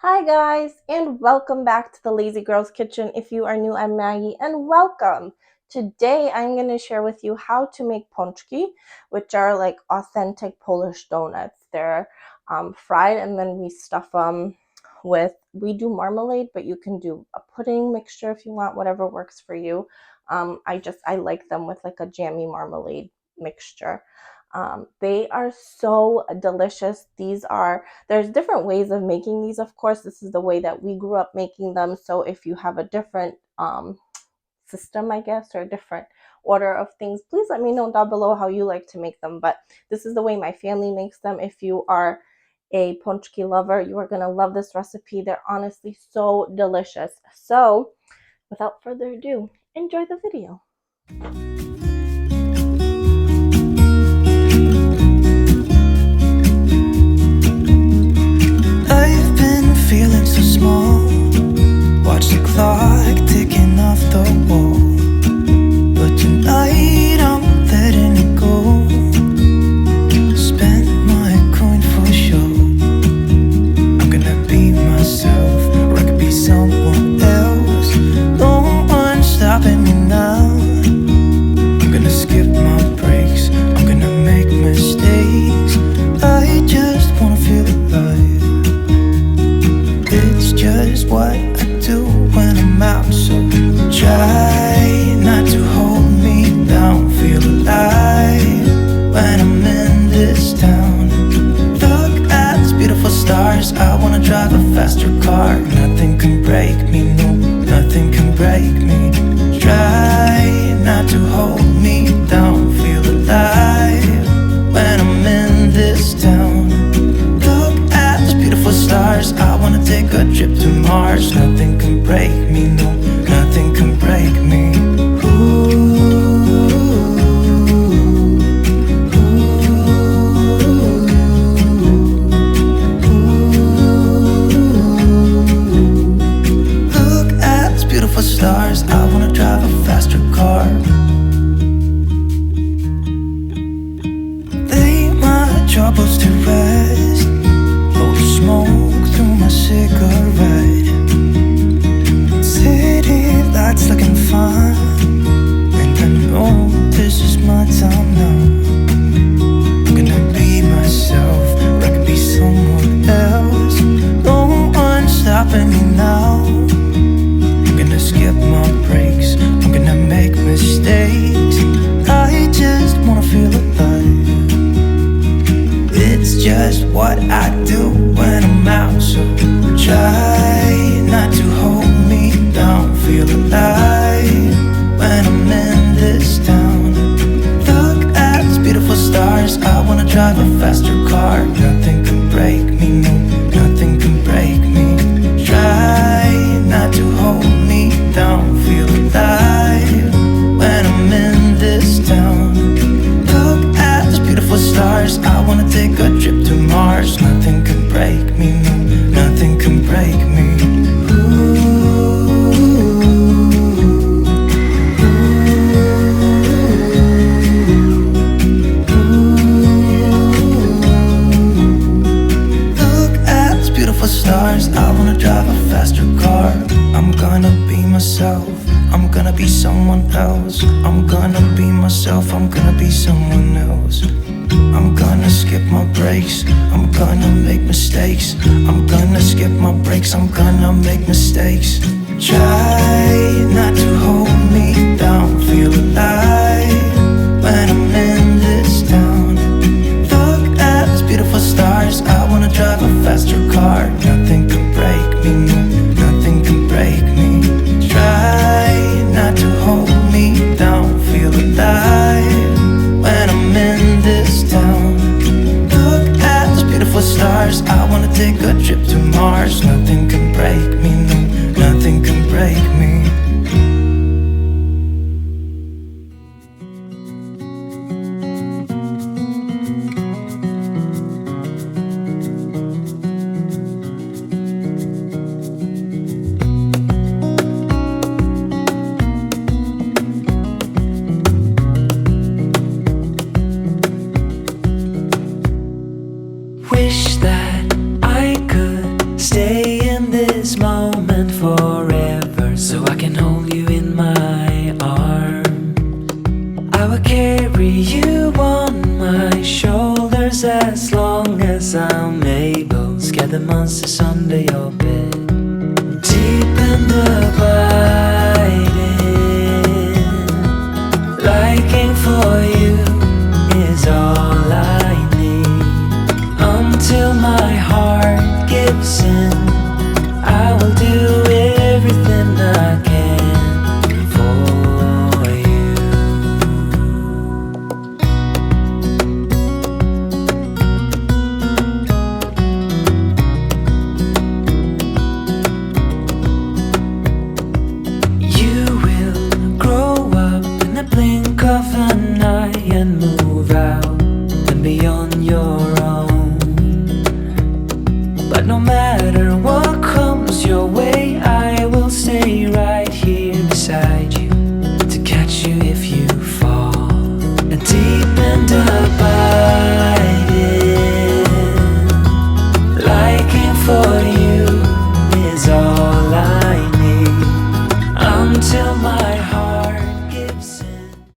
Hi guys, and welcome back to the Lazy Girls Kitchen. If you are new, I'm Maggie, and welcome. Today I'm going to share with you how to make pączki, which are like authentic Polish donuts. They're fried and then we stuff them we do marmalade, but you can do a pudding mixture if you want, whatever works for you. I like them with like a jammy marmalade mixture. They are so delicious. There's different ways of making these, of course. This is the way that we grew up making them. So if you have a different system, I guess, or a different order of things, please let me know down below how you like to make them. But this is the way my family makes them. If you are a pączki lover, you are going to love this recipe. They're honestly so delicious. So without further ado, enjoy the video. I've been feeling so small. Watch the clock ticking off the wall. But tonight I'm letting it go. Spend my coin for sure. I'm gonna be myself, or I could be someone else. No one's stopping me now. I'm gonna skip my breaks. I'm gonna make mistakes. I just wanna feel alive. It's just what I do when I'm out, so try not to hold me down. Feel alive when I'm in this town. Look at these beautiful stars. I wanna drive a faster car. Nothing can break me, no, nothing can break me. Try not to hold me down. Feel alive when I'm in this town. Look at these beautiful stars. I wanna take a trip to Mars. Nothing can break me, no, nothing can break me. Look at these beautiful stars. I wanna drive a faster car. Lay my troubles to rest. Blow the smoke through my cigarette. City lights looking fine, and I know this is my time now. I'm gonna be myself, or I could be someone else. No one's stopping me now. I'm gonna skip my breaks. I'm gonna make mistakes. I just wanna feel alive. It's just what I do when I'm out, so try not to hold me down. Feel alive when I'm in this town. Look at these beautiful stars. I wanna drive a faster car. Nothing can break me, no, nothing can break me. Try not to hold me down. Feel alive when I'm in this town. Look at these beautiful stars. I wanna take a trip to Mars. Nothing can break me, no, nothing can break me. Look at these beautiful stars. I wanna drive a faster car. I'm gonna be myself. I'm gonna be someone else. I'm gonna be myself. I'm gonna be someone else. I'm gonna skip my breaks. I'm gonna make mistakes. I'm gonna skip my breaks. I'm gonna make mistakes. Try not to hold me down. Feel alive when I'm in this town. Look at these beautiful stars. I wanna drive a faster car. Nothing can break me, no, nothing can break me. Try not to hold me down. Feel alive when I'm in this town. Look at these beautiful stars. I wanna take a trip to Mars. Nothing can break me, no, nothing can break me. close as long as I'm able. Scare the monsters under your bed. Deep in the biting, liking for you is all I need. Until my heart gives in, I will do everything I can for you. You will grow up in the blink of an eye and move out and beyond your